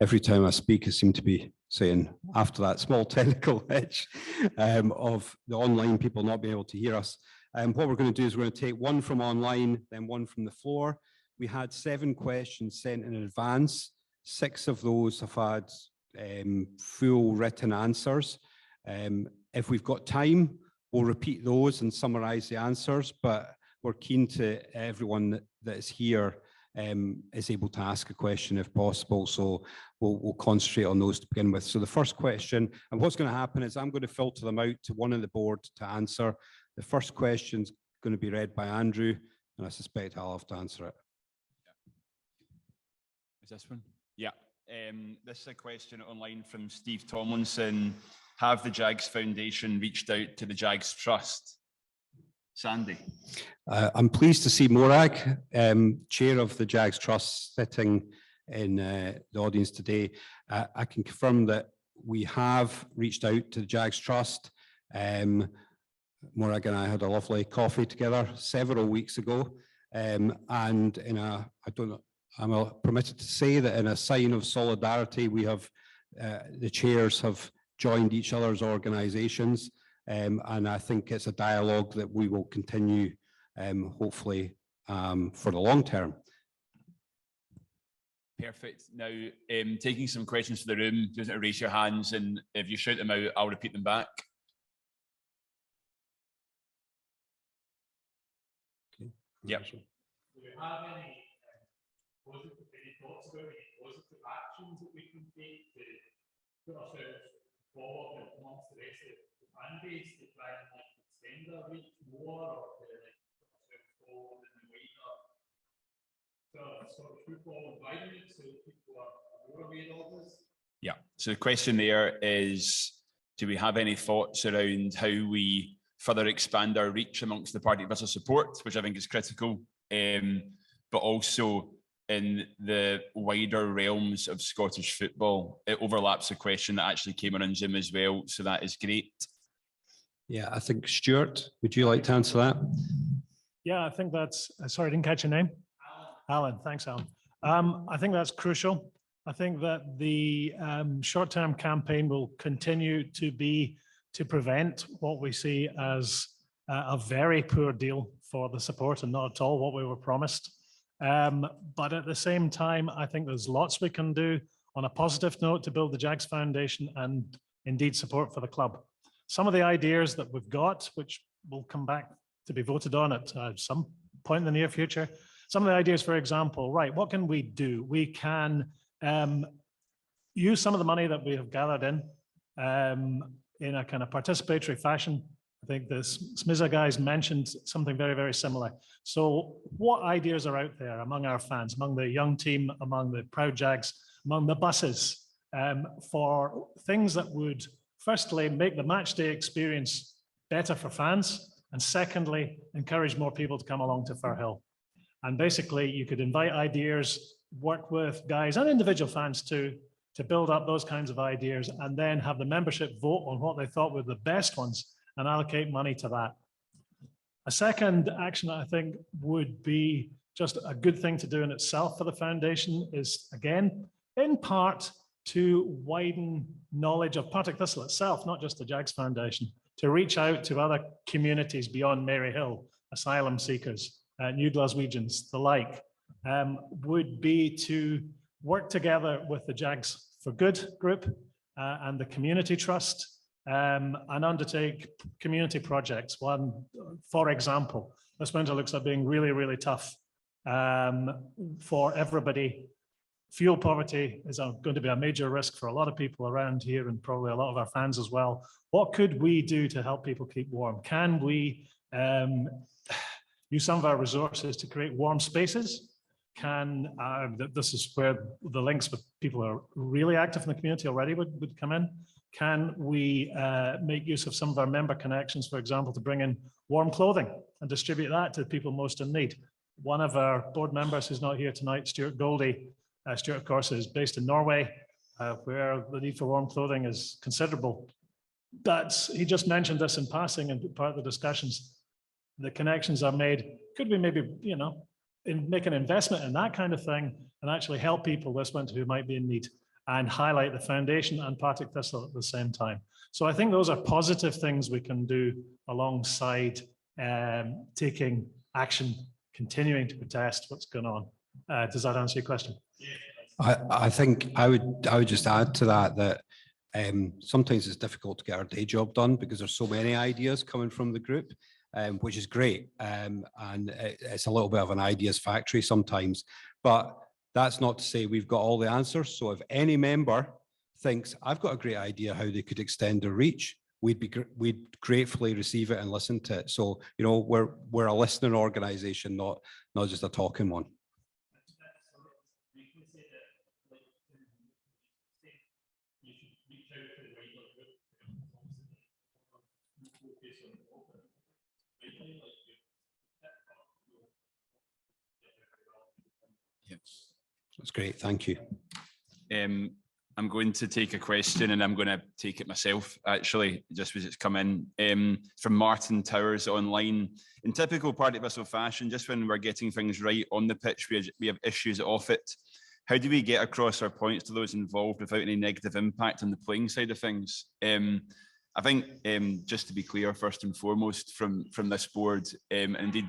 every time I speak, I seem to be saying, after that small technical hitch of the online people not being able to hear us. What we're going to do is we're going to take one from online, then one from the floor. We had 7 questions sent in advance. 6 of those have had full written answers. If we've got time, we'll repeat those and summarize the answers, but we're keen to everyone that is here is able to ask a question if possible. So we'll concentrate on those to begin with. So the first question, and what's going to happen is I'm going to filter them out to one of the board to answer. The first question is going to be read by Andrew, and I suspect I'll have to answer it. Is this one? Yeah. This is a question online from Steve Tomlinson. Have the Jags Foundation reached out to the Jags Trust? Sandy. I'm pleased to see Morag, chair of the Jags Trust, sitting in the audience today. I can confirm that we have reached out to the Jags Trust. Morag and I had a lovely coffee together several weeks ago, and in a, I don't know, I'm permitted to say that in a sign of solidarity, we have, the chairs have joined each other's organisations, and I think it's a dialogue that we will continue, hopefully, for the long term. Perfect. Now, taking some questions for the room, just raise your hands, and if you shout them out, I'll repeat them back. Okay. Yep. Do you have any thoughts about any positive actions that we can take to put ourselves forward amongst the rest of the fan base to try and extend our reach more, or to put ourselves forward in the wider sort of football environment so that people are more aware of this? Yeah. So the question there is, do we have any thoughts around how we further expand our reach amongst the party versus support, which I think is critical, but also in the wider realms of Scottish football. It overlaps a question that actually came on Zoom as well, so that is great. Yeah, I think, Stuart, would you like to answer that? Yeah, I think that's, sorry, I didn't catch your name. Alan, thanks, Alan. I think that's crucial. I think that the short-term campaign will continue to be to prevent what we see as a very poor deal for the support and not at all what we were promised. But at the same time, I think there's lots we can do on a positive note to build the Jags Foundation and indeed support for the club. Some of the ideas that we've got, which will come back to be voted on at some point in the near future, some of the ideas, for example, right, what can we do? We can use some of the money that we have gathered in a kind of participatory fashion. I think the SMISA guys mentioned something very, very similar. So what ideas are out there among our fans, among the young team, among the proud Jags, among the buses, for things that would firstly make the match day experience better for fans, and secondly, encourage more people to come along to Firhill. And basically you could invite ideas, work with guys and individual fans too, to build up those kinds of ideas, and then have the membership vote on what they thought were the best ones and allocate money to that. A second action I think would be just a good thing to do in itself for the foundation is, again, in part to widen knowledge of Partick Thistle itself, not just the Jags Foundation, to reach out to other communities beyond Maryhill, asylum seekers, New Glaswegians, the like, would be to work together with the Jags for Good group and the Community Trust, and undertake community projects. One, for example, this winter looks like being really, really tough for everybody. Fuel poverty is going to be a major risk for a lot of people around here, and probably a lot of our fans as well. What could we do to help people keep warm? Can we use some of our resources to create warm spaces? This is where the links with people who are really active in the community already would come in. Can we make use of some of our member connections, for example, to bring in warm clothing and distribute that to people most in need? One of our board members who's not here tonight, Stuart Goldie, Stuart, of course, is based in Norway, where the need for warm clothing is considerable. But he just mentioned this in passing and part of the discussions. The connections are made. Could we maybe, you know, make an investment in that kind of thing and actually help people this winter who might be in need? and highlight the foundation and Partick Thistle at the same time. So I think those are positive things we can do alongside taking action, continuing to protest what's going on. Does that answer your question? I think I would just add to that sometimes it's difficult to get our day job done because there's so many ideas coming from the group, which is great. And it's a little bit of an ideas factory sometimes, but that's not to say we've got all the answers. So if any member thinks I've got a great idea how they could extend their reach, we'd gratefully receive it and listen to it. So, you know, we're a listening organization, not just a talking one. That's great. Thank you. I'm going to take a question and I'm going to take it myself, actually, just as it's come in. From Martin Towers online. In typical Partick Thistle fashion, just when we're getting things right on the pitch, we have issues off it. How do we get across our points to those involved without any negative impact on the playing side of things? I think, just to be clear, first and foremost, from this board, and indeed,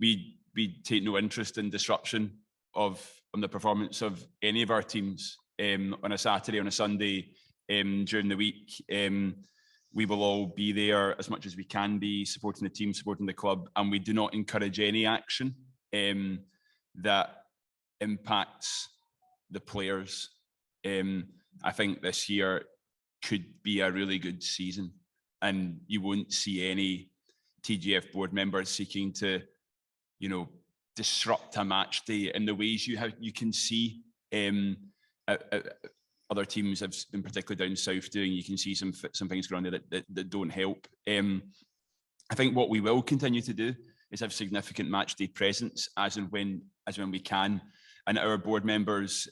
we take no interest in disruption on the performance of any of our teams on a Saturday, on a Sunday, during the week. We will all be there as much as we can be, supporting the team, supporting the club, and we do not encourage any action that impacts the players. I think this year could be a really good season, and you won't see any TJF board members seeking to, you know, disrupt a match day in the ways you can see other teams have been particularly down south doing. You can see some things going on there that don't help. I think what we will continue to do is have significant match day presence as and when we can, and our board members,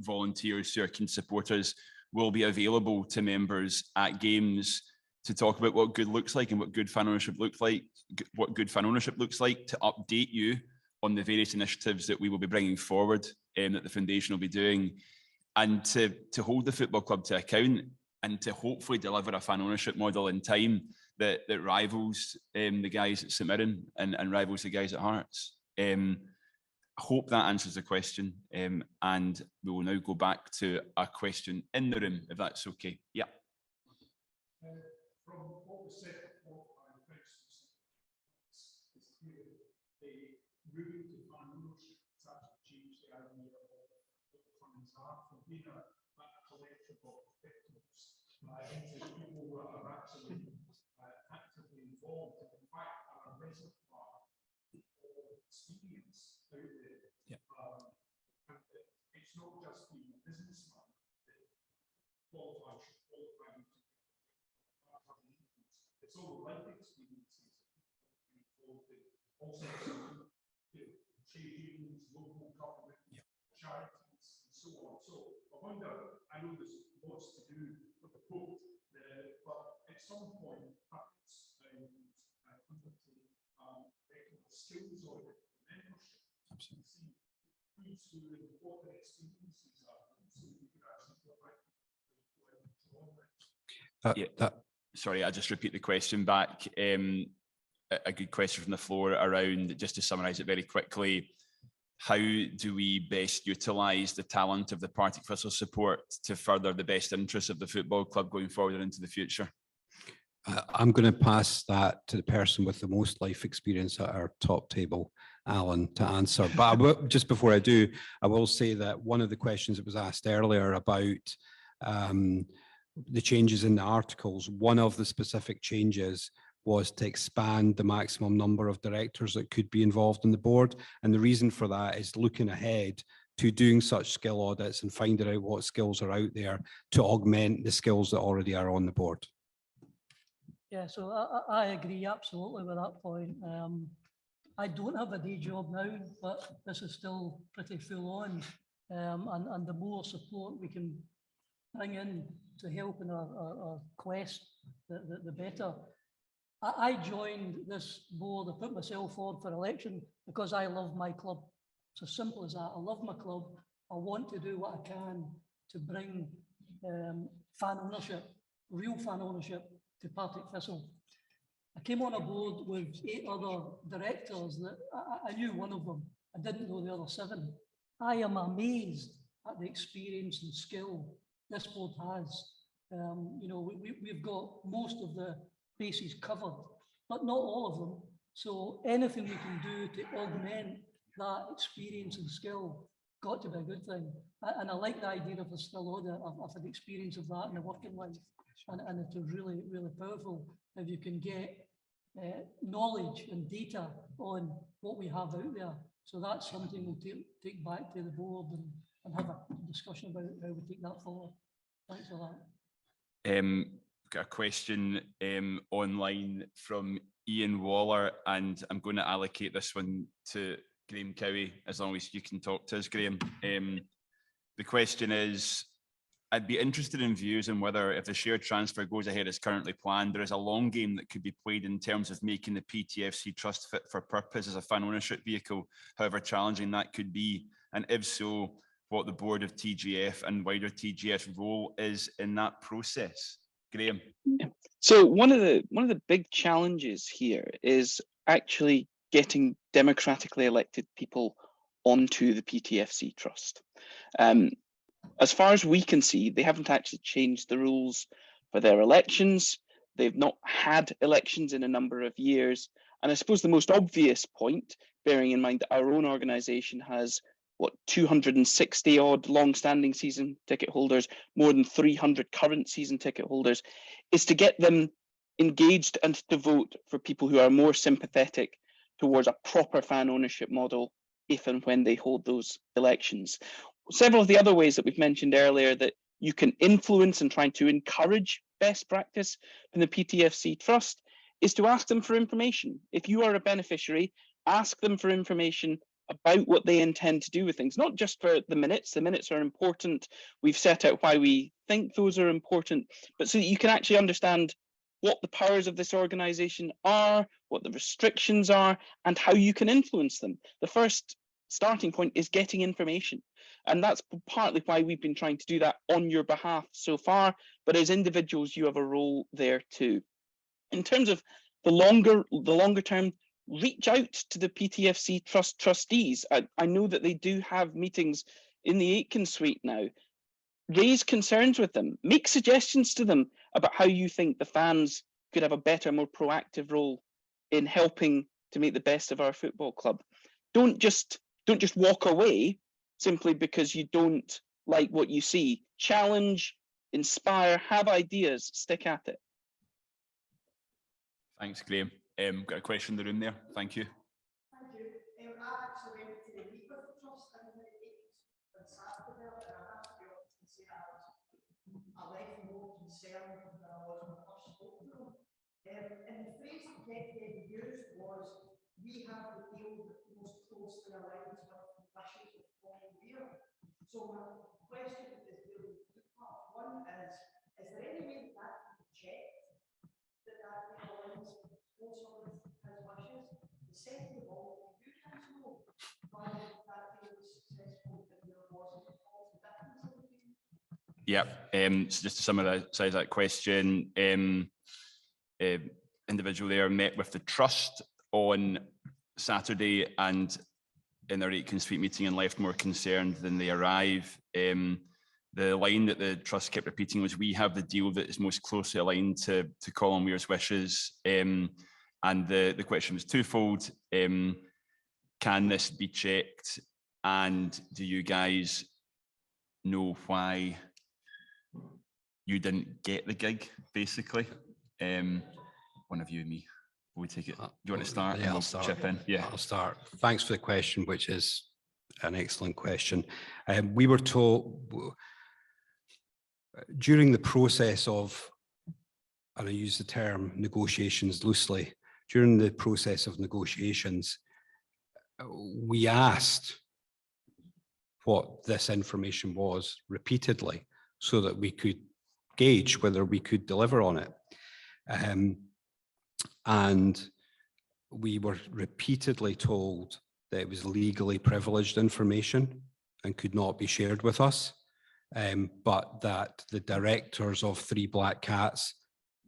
volunteers who are keen supporters, will be available to members at games to talk about what good looks like and what good fan ownership looks like, to update you on the various initiatives that we will be bringing forward, that the foundation will be doing, and to hold the football club to account and to hopefully deliver a fan ownership model in time that rivals the guys at St Mirren and rivals the guys at Hearts. I hope that answers the question, and we will now go back to a question in the room, if that's okay. Yeah. From what was said before, for instance, it's clear the moving to fan ownership has actually changed the idea of what the funds are from being a collection of victims into people who are actually actively involved and in fact are a reservoir of experience out there. Yeah. And it's not just being a businessman that qualifies it's all the life experiences involved in all sorts of trade unions, local government, charities, and so on. So I wonder, I know there's lots to do with the boat, but at some point, perhaps undertake regular skills audit for membership. Absolutely. See who's doing what their experiences are, so we can actually go back to Sorry, I'll just repeat the question back. A good question from the floor around, just to summarise it very quickly, how do we best utilise the talent of the Partick Thistle support to further the best interests of the football club going forward into the future? I'm going to pass that to the person with the most life experience at our top table, Alan, to answer. But just before I do, I will say that one of the questions that was asked earlier about the changes in the articles, one of the specific changes was to expand the maximum number of directors that could be involved in the board. And the reason for that is looking ahead to doing such skill audits and finding out what skills are out there to augment the skills that already are on the board. Yeah, so I agree absolutely with that point. I don't have a day job now, but this is still pretty full on. And the more support we can bring in to help in our quest, the better. I joined this board, I put myself forward for election because I love my club. It's as simple as that. I love my club. I want to do what I can to bring fan ownership, real fan ownership to Partick Thistle. I came on a board with 8 other directors that I knew one of them. I didn't know the other 7. I am amazed at the experience and skill this board has. You know, we've got most of the bases covered, but not all of them. So anything we can do to augment that experience and skill got to be a good thing. And I like the idea of a still audit. I've had experience of that in the working life, and it's really, really powerful if you can get knowledge and data on what we have out there. So that's something we'll take back to the board and have a discussion about how we take that forward. Thanks for that. Got a question online from Ian Waller, and I'm going to allocate this one to Graham Cowie, as long as you can talk to us, Graham. The question is, I'd be interested in views on whether, if the share transfer goes ahead as currently planned, there is a long game that could be played in terms of making the PTFC Trust fit for purpose as a fan ownership vehicle, however challenging that could be. And if so, what the board of TJF and wider TJF's role is in that process. Graham. So one of the big challenges here is actually getting democratically elected people onto the PTFC Trust. As far as we can see, they haven't actually changed the rules for their elections. They've not had elections in a number of years. And I suppose the most obvious point, bearing in mind that our own organisation has, 260 odd long-standing season ticket holders, more than 300 current season ticket holders, is to get them engaged and to vote for people who are more sympathetic towards a proper fan ownership model if and when they hold those elections. Several of the other ways that we've mentioned earlier that you can influence and try to encourage best practice from the PTFC Trust is to ask them for information. If you are a beneficiary, ask them for information about what they intend to do with things, not just for the minutes. The minutes are important. We've set out why we think those are important, but so that you can actually understand what the powers of this organisation are, what the restrictions are, and how you can influence them. The first starting point is getting information. And that's partly why we've been trying to do that on your behalf so far. But as individuals, you have a role there too. In terms of the longer term, reach out to the PTFC Trust trustees. I know that they do have meetings in the Aitken suite now. Raise concerns with them. Make suggestions to them about how you think the fans could have a better, more proactive role in helping to make the best of our football club. Don't just walk away simply because you don't like what you see. Challenge, inspire, have ideas, stick at it. Thanks, Graham. Got a question in the room there. Thank you. Thank you. I actually went to the meet with the trust and on Saturday there, and I have to be honest and say I left more concerned than I was when I first spoke to them. And the phrase that Kev used was, we have the deal that most closely aligns with the wishes of Paul Weir. So my question is really two parts. One is there any way that can be checked that deal aligns closer with his wishes? The second of all, you guys know why that deal was successful and there wasn't a difference in the deal? Yeah, so just to summarise that question, individual there met with the trust on Saturday and in their Aitken Suite meeting and left more concerned than they arrive. The line that the trust kept repeating was, we have the deal that is most closely aligned to Colin Weir's wishes. And the question was twofold. Can this be checked? And do you guys know why you didn't get the gig, basically? One of you and me. Will we take it? Do you want to start? Yeah, I'll start. Chip in. Yeah, I'll start. Thanks for the question, which is an excellent question. We were told during the process of, and I use the term negotiations loosely, during the process of negotiations, we asked what this information was repeatedly so that we could gauge whether we could deliver on it. And we were repeatedly told that it was legally privileged information and could not be shared with us. but that the directors of Three Black Cats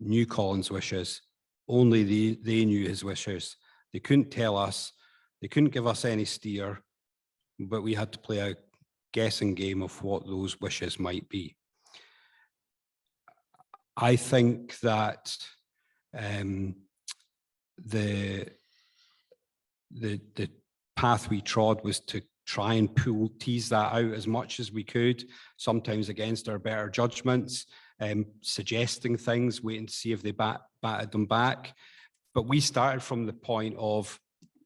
knew Colin's wishes. Only they knew his wishes. They couldn't tell us, they couldn't give us any steer, but we had to play a guessing game of what those wishes might be. I think that the path we trod was to try and tease that out as much as we could, sometimes against our better judgments, suggesting things, waiting to see if they batted them back. But we started from the point of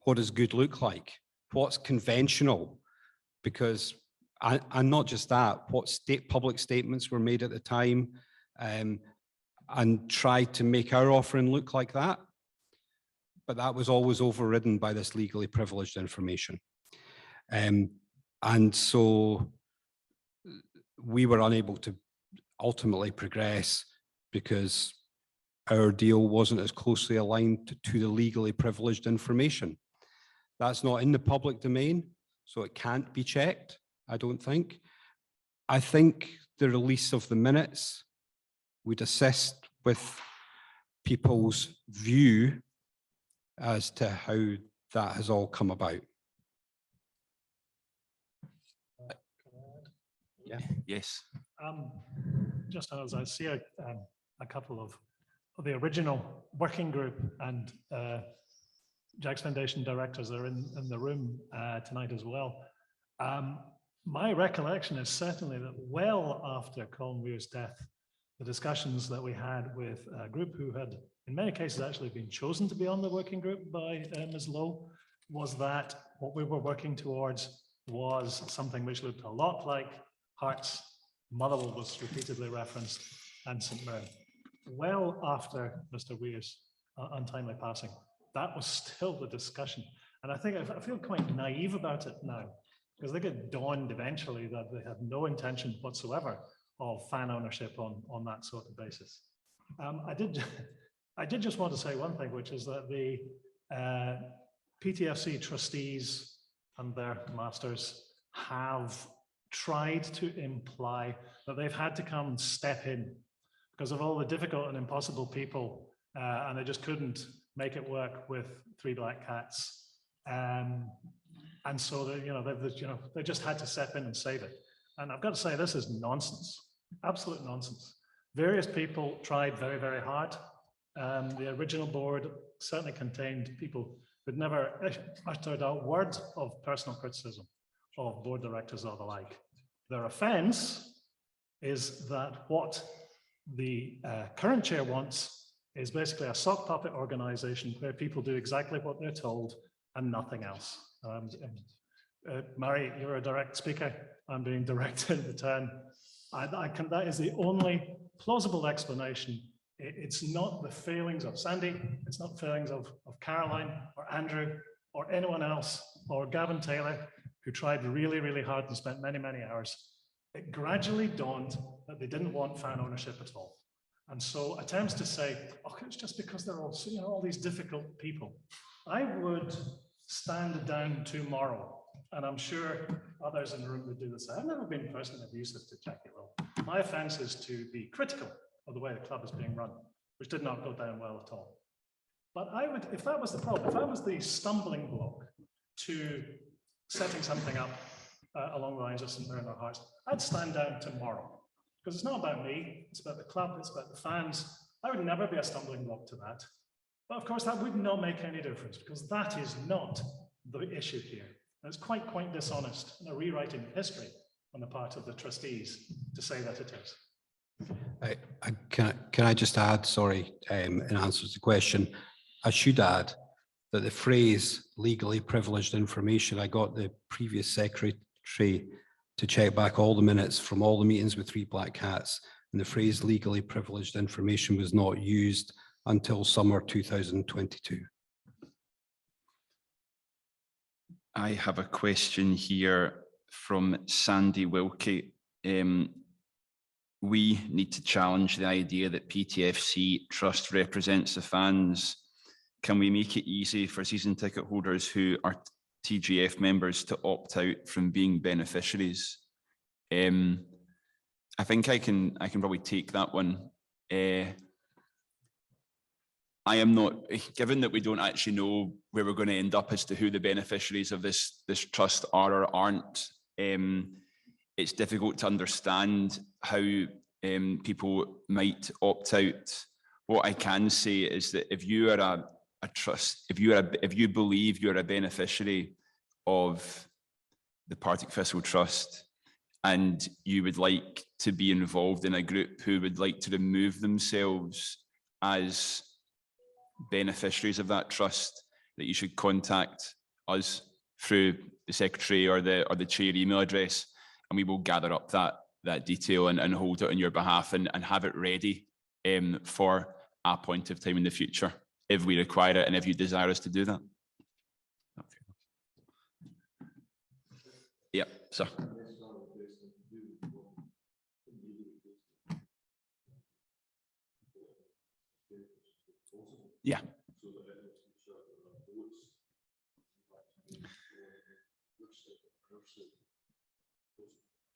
what does good look like? What's conventional? Because, and not just that, what public statements were made at the time, and tried to make our offering look like that. But that was always overridden by this legally privileged information. And so we were unable to ultimately progress because our deal wasn't as closely aligned to the legally privileged information. That's not in the public domain, so it can't be checked, I don't think. I think the release of the minutes would assist with people's view as to how that has all come about. Yeah. Yes. Just as I see a couple of the original working group and Jags Foundation directors are in the room tonight as well. My recollection is certainly that well after Colin Weir's death, the discussions that we had with a group who had, in many cases, actually been chosen to be on the working group by Ms. Lowe, was that what we were working towards was something which looked a lot like Hearts, Motherwell was repeatedly referenced, and St. Mirren. Well after Mr. Weir's untimely passing, that was still the discussion. And I think I feel quite naive about it now, because I think it dawned eventually that they had no intention whatsoever of fan ownership on that sort of basis. I did just want to say one thing, which is that the PTFC trustees and their masters have tried to imply that they've had to come and step in because of all the difficult and impossible people, and they just couldn't make it work with Three Black Cats. And so they just had to step in and save it. And I've got to say, this is nonsense, absolute nonsense. Various people tried very, very hard. The original board certainly contained people who'd never uttered a word of personal criticism of board directors or the like. Their offense is that what the current chair wants is basically a sock puppet organization where people do exactly what they're told and nothing else. Mary, you're a direct speaker. I'm being direct in return. That is the only plausible explanation. It's not the failings of Sandy. It's not failings of Caroline or Andrew or anyone else or Gavin Taylor, who tried really, really hard and spent many, many hours. It gradually dawned that they didn't want fan ownership at all. And so attempts to say, oh, it's just because they're all, all these difficult people. I would stand down tomorrow, and I'm sure others in the room would do the same. I've never been personally abusive to Jackie Will. My offense is to be critical of the way the club is being run, which did not go down well at all. But I would, if that was the problem, if that was the stumbling block to setting something up along the lines of St. Mirren or Hearts, I'd stand down tomorrow. Because it's not about me, it's about the club, it's about the fans. I would never be a stumbling block to that. But of course, that would not make any difference, because that is not the issue here. And it's quite dishonest and a rewriting of history on the part of the trustees to say that it is. Can I just add, sorry, in answer to the question, I should add that the phrase legally privileged information, I got the previous secretary to check back all the minutes from all the meetings with Three Black Cats, and the phrase legally privileged information was not used until summer 2022. I have a question here from Sandy Wilkie. We need to challenge the idea that PTFC Trust represents the fans. Can we make it easy for season ticket holders who are TGF members to opt out from being beneficiaries? I think I can probably take that one. I am not, given that we don't actually know where we're going to end up as to who the beneficiaries of this trust are or aren't, it's difficult to understand how people might opt out. What I can say is that if you are a trust, if you believe you're a beneficiary of the Partick Thistle Trust and you would like to be involved in a group who would like to remove themselves as beneficiaries of that trust, that you should contact us through the secretary or the chair email address, and we will gather up that detail and hold it on your behalf and have it ready for a point of time in the future if we require it and if you desire us to do that. Yep, sir. Yeah.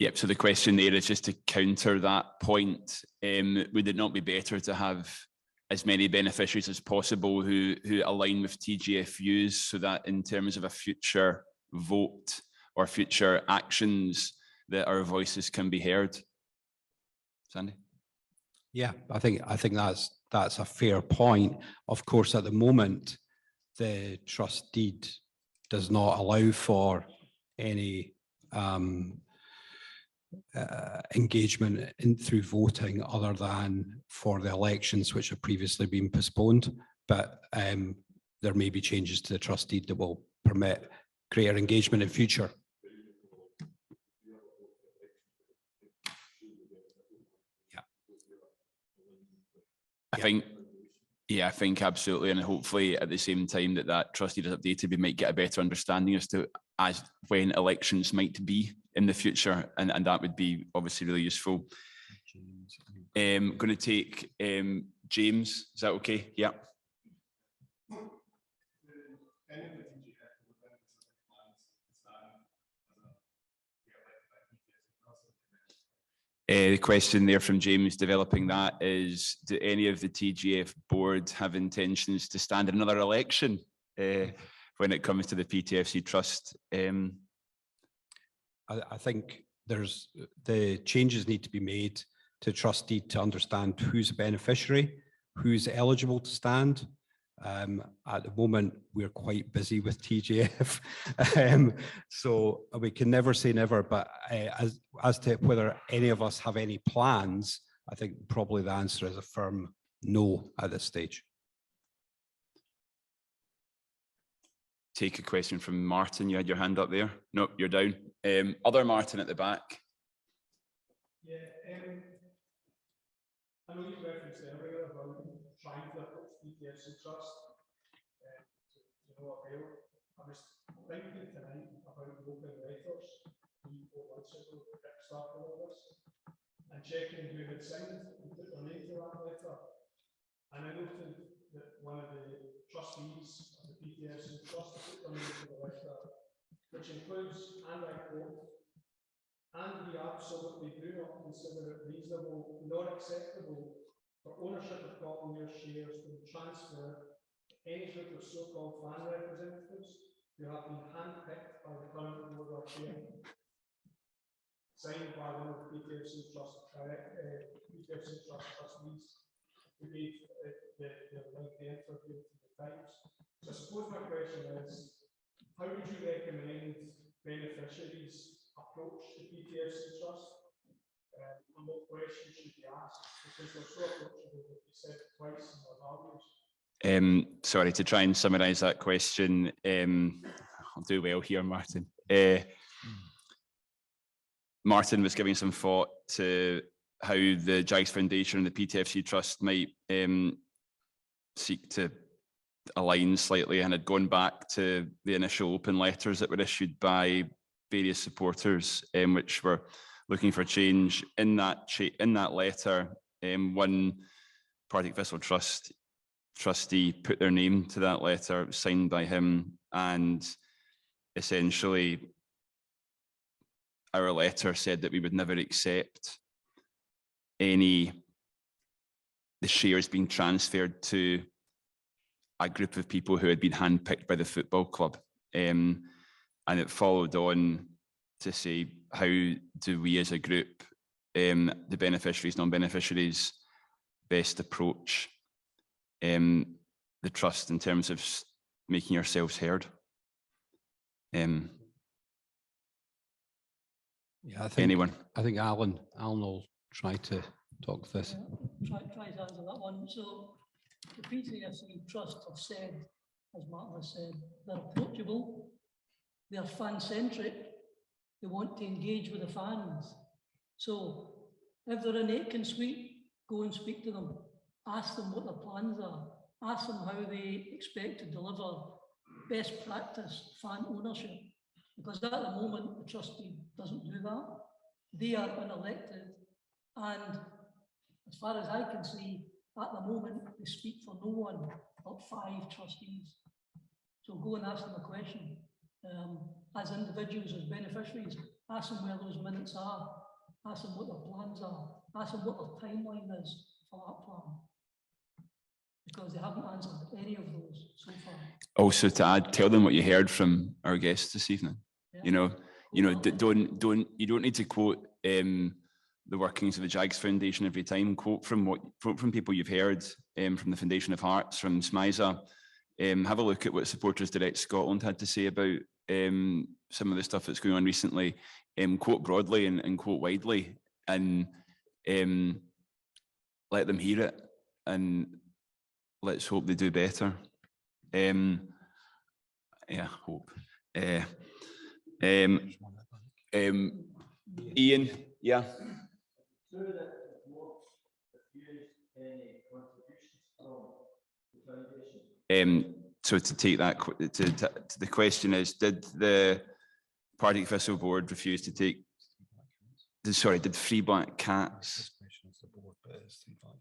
Yep, so the question there is just to counter that point. Would it not be better to have as many beneficiaries as possible who align with TJF views, so that in terms of a future vote or future actions, that our voices can be heard? Sandy? Yeah, I think that's a fair point. Of course, at the moment, the trust deed does not allow for any engagement through voting other than for the elections which have previously been postponed. But there may be changes to the trust deed that will permit greater engagement in future. I think absolutely, and hopefully at the same time that trust deed is updated, we might get a better understanding as to when elections might be in the future, and that would be obviously really useful. Going to take James, is that okay? Yeah. The question there from James developing that is, do any of the TJF board have intentions to stand in another election when it comes to the PTFC trust? I think the changes need to be made to trust deed to understand who's a beneficiary, who's eligible to stand. At the moment, we're quite busy with TJF, so we can never say never, but as to whether any of us have any plans, I think probably the answer is a firm no at this stage. Take a question from Martin. You had your hand up there. Nope, you're down. Other Martin at the back. Yeah, I know you referenced earlier about trying to approach PTFC Trust to no avail. I was thinking tonight about the open letters 3-4 months ago that started all this, and checking who had signed and put their name to that letter. And I noted that one of the trustees of the PTFC Trust put their name to the letter, which includes, and I quote, "And we absolutely do not consider it reasonable nor acceptable for ownership of Collier shares to be transferred to any group of so-called fan representatives who have been handpicked by the current board or chairman." Signed by one of the PTFC Trust trustees who gave the interview to the Times. So I suppose my question is, how would you recommend beneficiaries approach the PTFC Trust? And what questions should be asked? Because they're so approachable that you said twice in their values. Sorry, to try and summarise that question, I'll do well here, Martin. Martin was giving some thought to how the Jags Foundation and the PTFC Trust might seek to align slightly, and had gone back to the initial open letters that were issued by various supporters, which were looking for change. In that letter, one Partick Thistle Trust trustee put their name to that letter, signed by him, and essentially our letter said that we would never accept the shares being transferred to a group of people who had been handpicked by the football club. And it followed on to say, how do we as a group, the beneficiaries, non-beneficiaries, best approach the trust in terms of making yourselves heard? Yeah, I think Anyone? I think Alan will try to talk this. Try to answer that one. So the PTFC Trust have said, as Martin has said, they're approachable, they're fan-centric, they want to engage with the fans. So if they're in Aitken Suite, go and speak to them, ask them what their plans are, ask them how they expect to deliver best practice fan ownership. Because at the moment, the trustee doesn't do that. They are unelected, and as far as I can see, at the moment, they speak for no one but 5 trustees. So go and ask them a question. As individuals, as beneficiaries, ask them where those minutes are, ask them what their plans are, ask them what their timeline is for that plan. Because they haven't answered any of those so far. Also to add, tell them what you heard from our guests this evening. Yeah. You know, you don't need to quote the workings of the Jags Foundation every time. Quote from people you've heard, from the Foundation of Hearts, from SMISA. Have a look at what Supporters Direct Scotland had to say about some of the stuff that's going on recently. Quote broadly and quote widely, and let them hear it, and let's hope they do better. Yeah, hope. Ian, yeah. So to take that, to the question is, did the Partick Thistle Board refuse to take? Sorry, did Free Black Cats?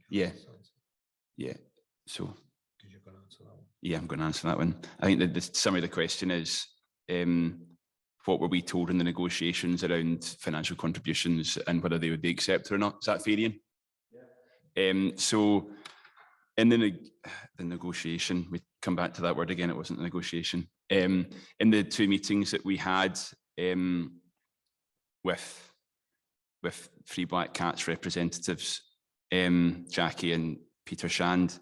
Yeah, yeah. So. Yeah, I'm going to answer that one. I think that the summary of the question is, what were we told in the negotiations around financial contributions and whether they would be accepted or not? Is that fair, Ian? Yeah. So in the negotiation, we come back to that word again, it wasn't a negotiation. In the 2 meetings that we had with Free Black Cats representatives, Jackie and Peter Shand,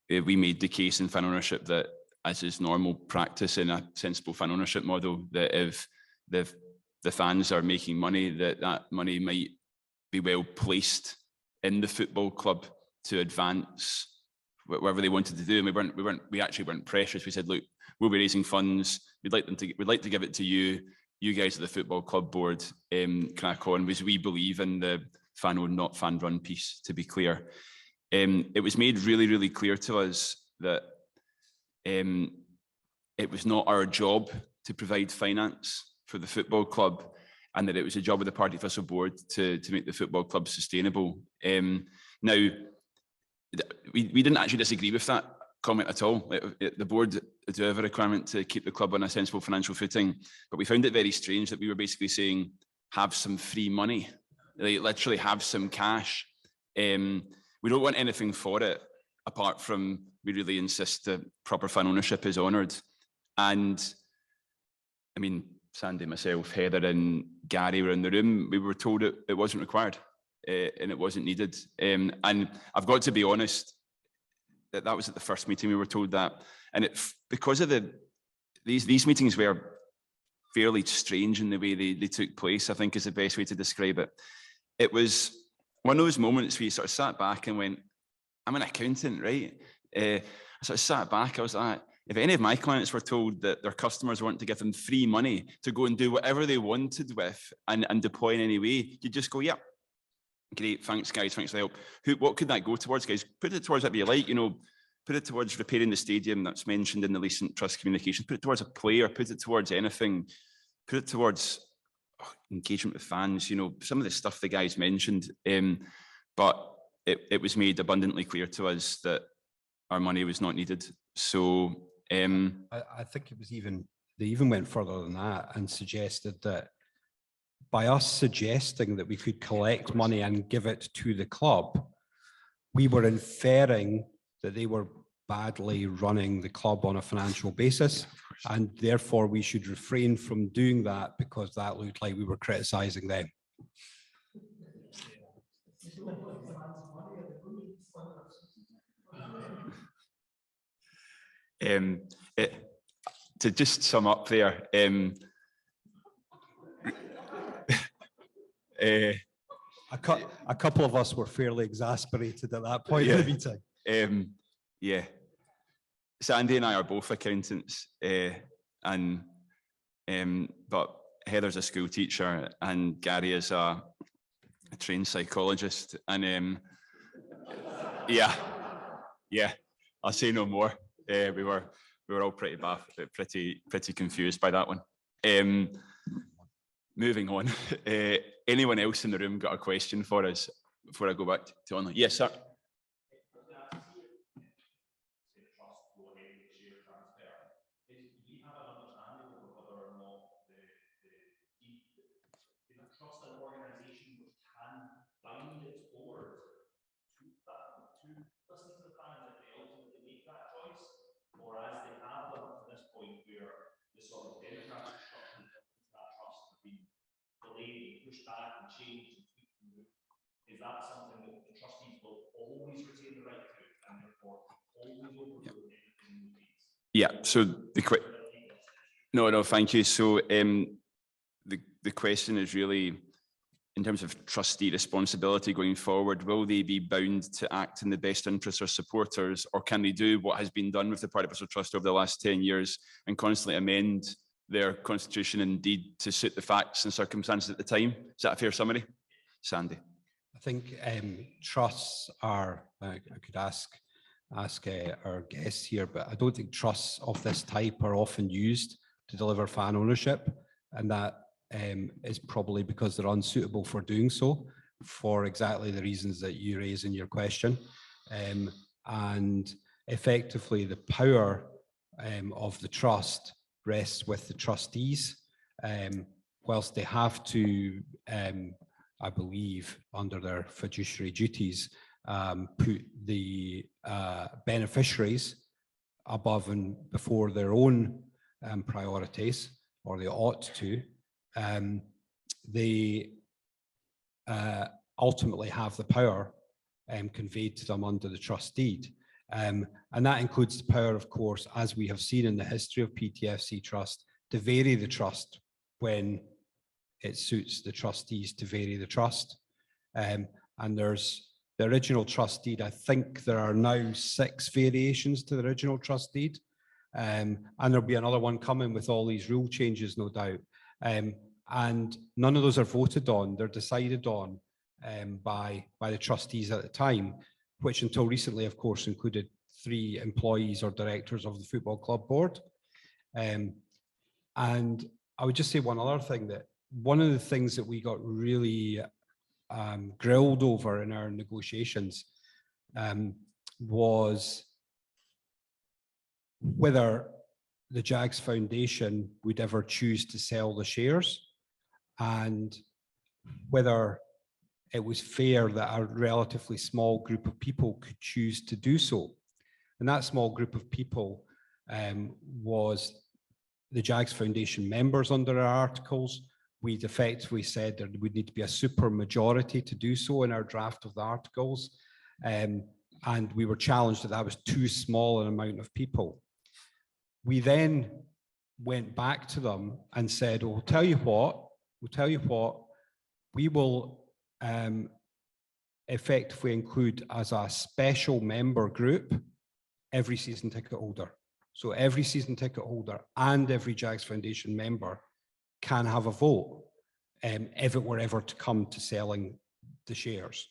we made the case in fan ownership that, as is normal practice in a sensible fan ownership model, that if the fans are making money, that money might be well placed in the football club to advance whatever they wanted to do. And we actually weren't precious. We said, look, we'll be raising funds. We'd like to give it to you. You guys at the football club board, crack on, because we believe in the fan-owned, not fan-run piece, to be clear. It was made really, really clear to us that it was not our job to provide finance for the football club, and that it was a job of the Partick Thistle Board to make the football club sustainable. Now, we didn't actually disagree with that comment at all. The board do have a requirement to keep the club on a sensible financial footing, but we found it very strange that we were basically saying, have some free money, like literally have some cash. We don't want anything for it, apart from we really insist that proper fan ownership is honoured. And I mean, Sandy, myself, Heather and Gary were in the room. We were told it wasn't required and it wasn't needed. And I've got to be honest, that was at the first meeting we were told that. And because of these meetings were fairly strange in the way they took place, I think is the best way to describe it. It was one of those moments where you sort of sat back and went, I'm an accountant, right? I sort of sat back, I was like, if any of my clients were told that their customers want to give them free money to go and do whatever they wanted with and deploy in any way, you'd just go, yeah, great, thanks guys, thanks for the help. What could that go towards, guys? Put it towards whatever you like, put it towards repairing the stadium that's mentioned in the recent trust communication, put it towards a player, put it towards anything, put it towards engagement with fans, some of the stuff the guys mentioned. But it was made abundantly clear to us that our money was not needed. So I think it was they even went further than that and suggested that by us suggesting that we could collect money and give it to the club, we were inferring that they were badly running the club on a financial basis, and therefore we should refrain from doing that because that looked like we were criticising them. To just sum up there, a couple of us were fairly exasperated at that point in the meeting. Yeah, Sandy and I are both accountants, but Heather's a school teacher and Gary is a trained psychologist, and yeah, I'll say no more. We were all pretty confused by that one. Moving on. Anyone else in the room got a question for us before I go back to online? Yes, sir. Trust an organisation which can bind its board to listen to the fans if they ultimately make that choice, or as they have done up to this point, where the sort of democratic structure of that trust have been delayed, pushed back, and changed and tweaked and moved. Is that something that the trustees will always retain the right to, and therefore always overrule anything in the case? Yeah. So no, thank you. So the question is really, in terms of trustee responsibility going forward, will they be bound to act in the best interests of supporters, or can they do what has been done with the Party Vessel Trust over the last 10 years and constantly amend their constitution and deed to suit the facts and circumstances at the time? Is that a fair summary? Sandy? I think trusts are, I could ask our guests here, but I don't think trusts of this type are often used to deliver fan ownership, and that is probably because they're unsuitable for doing so, for exactly the reasons that you raise in your question. And effectively, the power of the trust rests with the trustees, whilst they have to, I believe, under their fiduciary duties, put the beneficiaries above and before their own priorities, or they ought to. They ultimately have the power conveyed to them under the trust deed. And that includes the power, of course, as we have seen in the history of PTFC Trust, to vary the trust when it suits the trustees to vary the trust. And there's the original trust deed. I think there are now 6 variations to the original trust deed. And there'll be another one coming with all these rule changes, no doubt. And none of those are voted on. They're decided on by the trustees at the time, which until recently, of course, included 3 employees or directors of the football club board. And I would just say one other thing, that one of the things that we got really grilled over in our negotiations was whether the Jags Foundation would ever choose to sell the shares, and whether it was fair that a relatively small group of people could choose to do so. And that small group of people was the Jags Foundation members under our articles. We'd effectively said there would need to be a super majority to do so in our draft of the articles. And we were challenged that that was too small an amount of people. We then went back to them and said, "Well, we'll tell you what, we will effectively include as a special member group every season ticket holder. So every season ticket holder and every Jags Foundation member can have a vote if it were ever to come to selling the shares."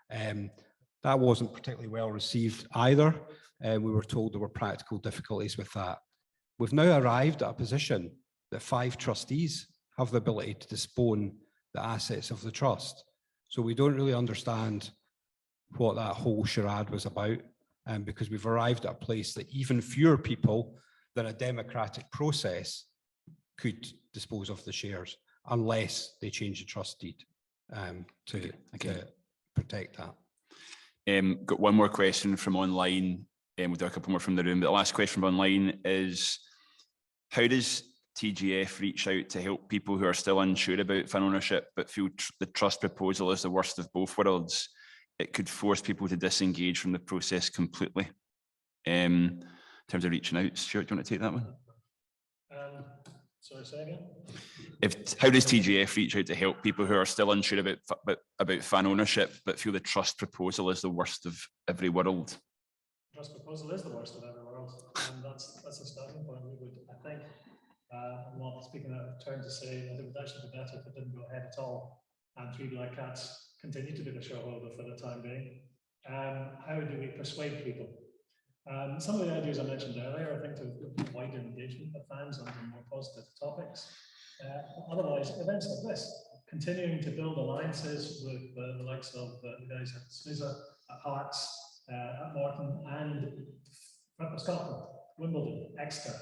That wasn't particularly well received either. We were told there were practical difficulties with that. We've now arrived at a position that 5 trustees have the ability to dispone the assets of the trust. So we don't really understand what that whole charade was about, because we've arrived at a place that even fewer people than a democratic process could dispose of the shares. unless they change the trust deed to protect that. Got one more question from online, and we'll do a couple more from the room. But the last question from online is, how does TJF reach out to help people who are still unsure about fan ownership but feel the trust proposal is the worst of both worlds? It could force people to disengage from the process completely. In terms of reaching out, Stuart, do you want to take that one? Sorry, say again? How does TJF reach out to help people who are still unsure about fan ownership but feel the trust proposal is the worst of every world? Trust proposal is the worst of every world, and that's a starting point. We would, I think, I'm not speaking out of turn to say that it would actually be better if it didn't go ahead at all, and Three Black Cats continue to be the shareholder for the time being. How do we persuade people? Some of the ideas I mentioned earlier, I think, to widen engagement with fans on more positive topics. Otherwise, events like this, continuing to build alliances with the likes of the guys at Smiths, at Hearts, at Morton, and Scotland, Wimbledon, Exeter,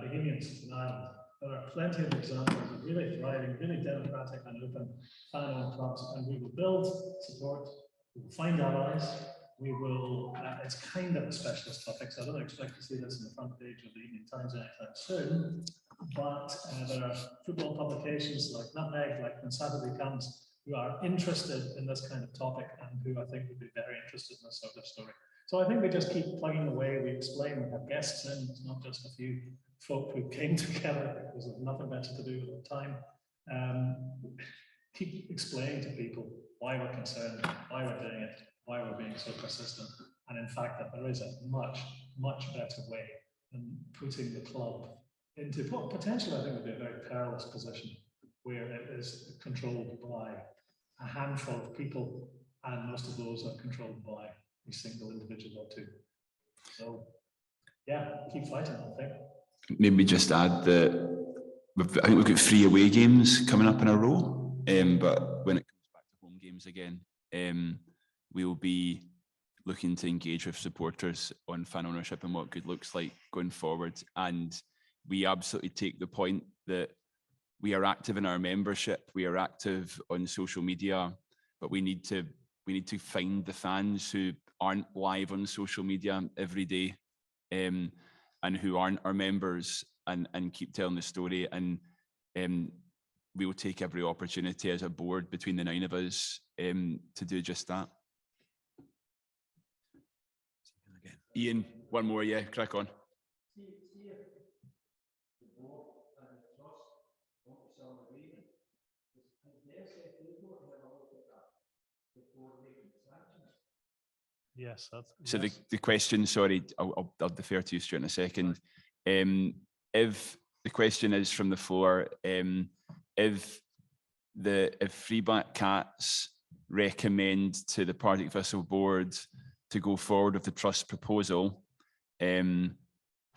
Bohemians in Ireland. There are plenty of examples of really thriving, really democratic and open fan-owned clubs, and we will build support, we will find allies, we will, it's kind of a specialist topic, so I don't expect to see this in the front page of the Evening Times anytime soon, but there are football publications like Nutmeg, like When Saturday Comes, who are interested in this kind of topic and who I think would be very interested in this sort of story. So I think we just keep plugging away, we explain, we have guests in, it's not just a few folk who came together because there's nothing better to do at the time. Keep explaining to people why we're concerned, why we're doing it, why we're being so persistent, and in fact that there is a much, much better way than putting the club into what potentially I think would be a very perilous position where it is controlled by a handful of people, and most of those are controlled by a single individual or two. So yeah, keep fighting, I think. Maybe just add that I think we've got 3 away games coming up in a row, but when it comes back to home games again, we'll be looking to engage with supporters on fan ownership and what good looks like going forward. And we absolutely take the point that we are active in our membership, we are active on social media, but we need to find the fans who aren't live on social media every day, and who aren't our members, and keep telling the story. And we will take every opportunity as a board between the 9 of us to do just that. Ian, one more, yeah, crack on. Yes. So the question, sorry, I'll defer to you, Stuart, in a second. If the question is from the floor, if Three Black Cats recommend to the Partick Thistle board to go forward with the trust proposal,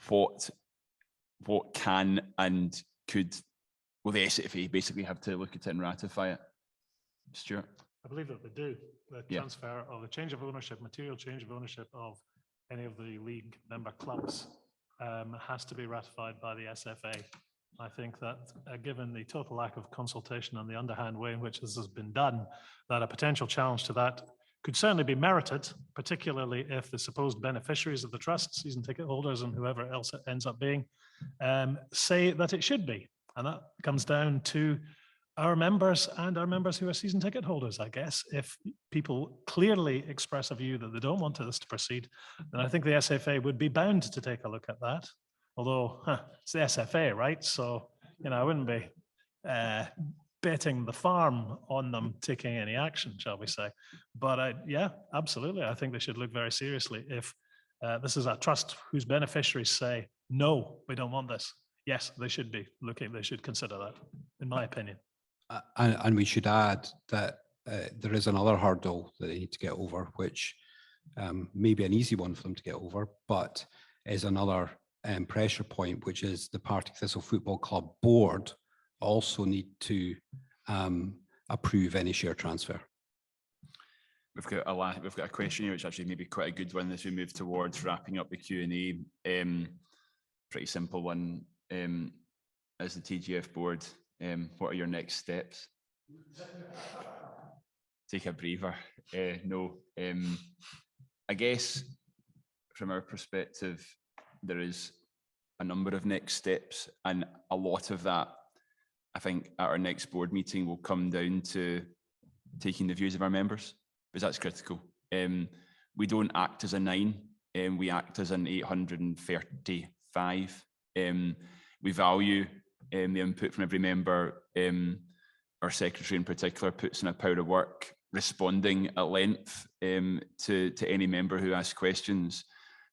what can and could, will the SFA basically have to look at it and ratify it? Stuart? I believe that they do. The transfer of the change of ownership, material change of ownership of any of the league member clubs has to be ratified by the SFA. I think that given the total lack of consultation and the underhand way in which this has been done, that a potential challenge to that could certainly be merited, particularly if the supposed beneficiaries of the trust, season ticket holders and whoever else it ends up being, say that it should be. And that comes down to our members and our members who are season ticket holders, I guess. If people clearly express a view that they don't want this to proceed, then I think the SFA would be bound to take a look at that. Although it's the SFA, right? So, you know, I wouldn't be betting the farm on them taking any action, shall we say. But yeah, absolutely. I think they should look very seriously. If this is a trust whose beneficiaries say, no, we don't want this. Yes, they should be looking, they should consider that, in my opinion. And we should add that there is another hurdle that they need to get over, which may be an easy one for them to get over, but is another pressure point, which is the Partick Thistle Football Club board also need to approve any share transfer. We've got a question here, which actually may be quite a good one as we move towards wrapping up the Q&A. Pretty simple one. As the TJF board, What are your next steps? Take a breather. No, I guess from our perspective, there is a number of next steps, and a lot of that, I think, at our next board meeting will come down to taking the views of our members, because that's critical. We don't act as a 9, we act as an 835. We value the input from every member. Our secretary in particular puts in a power of work responding at length to any member who asks questions.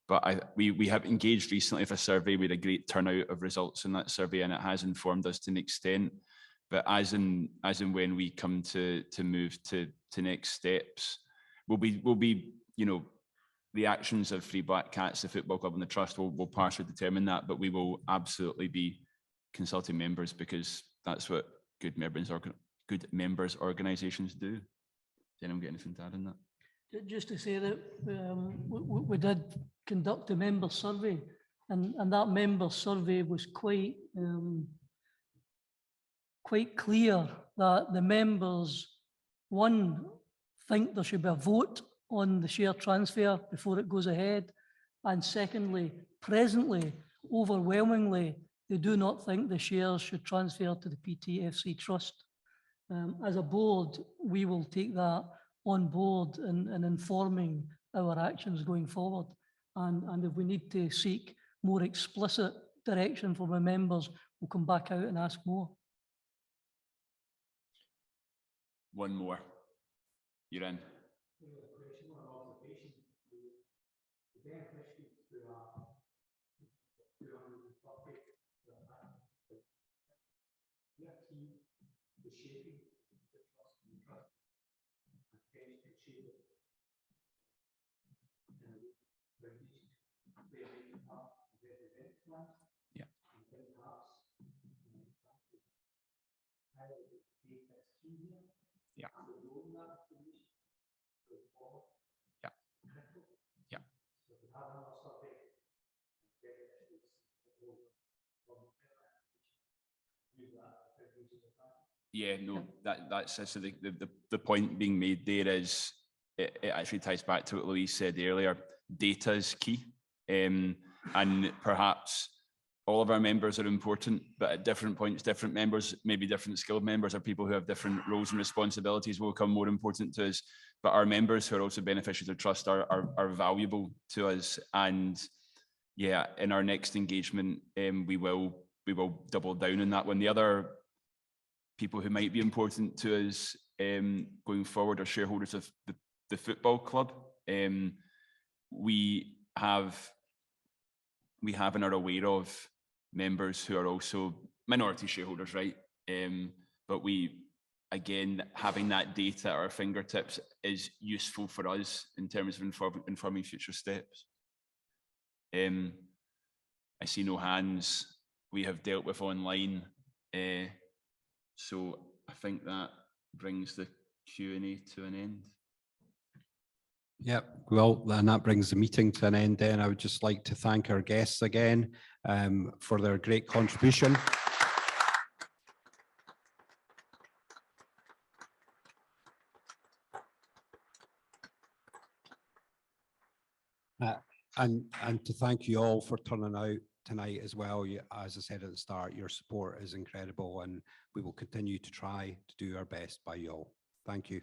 But we have engaged recently with a survey with a great turnout of results in that survey, and it has informed us to an extent. But as and when we come to move to next steps, we'll be you know, the actions of Three Black Cats, the football club, and the trust will partially determine that. But we will absolutely be consulting members, because that's what good members organisations do. Does anyone get anything to add on that? Just to say that we did conduct a member survey, and that member survey was quite clear that the members, one, think there should be a vote on the share transfer before it goes ahead, and secondly, presently, overwhelmingly, they do not think the shares should transfer to the PTFC Trust. As a board, we will take that on board in informing our actions going forward. And if we need to seek more explicit direction from our members, we'll come back out and ask more. One more. You're in. Yeah. Yeah. Yeah. Yeah, no, that's so the point being made there is it actually ties back to what Louise said earlier. Data is key, and perhaps all of our members are important, but at different points, different members, maybe different skilled members, or people who have different roles and responsibilities will become more important to us. But our members who are also beneficiaries of trust are valuable to us. And yeah, in our next engagement, we will double down on that one. The other people who might be important to us going forward are shareholders of the football club. We have and are aware of members who are also minority shareholders, right? But we, again, having that data at our fingertips is useful for us in terms of informing future steps. I see no hands. We have dealt with online. So I think that brings the Q&A to an end. Yep, well, and that brings the meeting to an end then. I would just like to thank our guests again for their great contribution. And to thank you all for turning out tonight as well. As I said at the start, your support is incredible, and we will continue to try to do our best by you all. Thank you.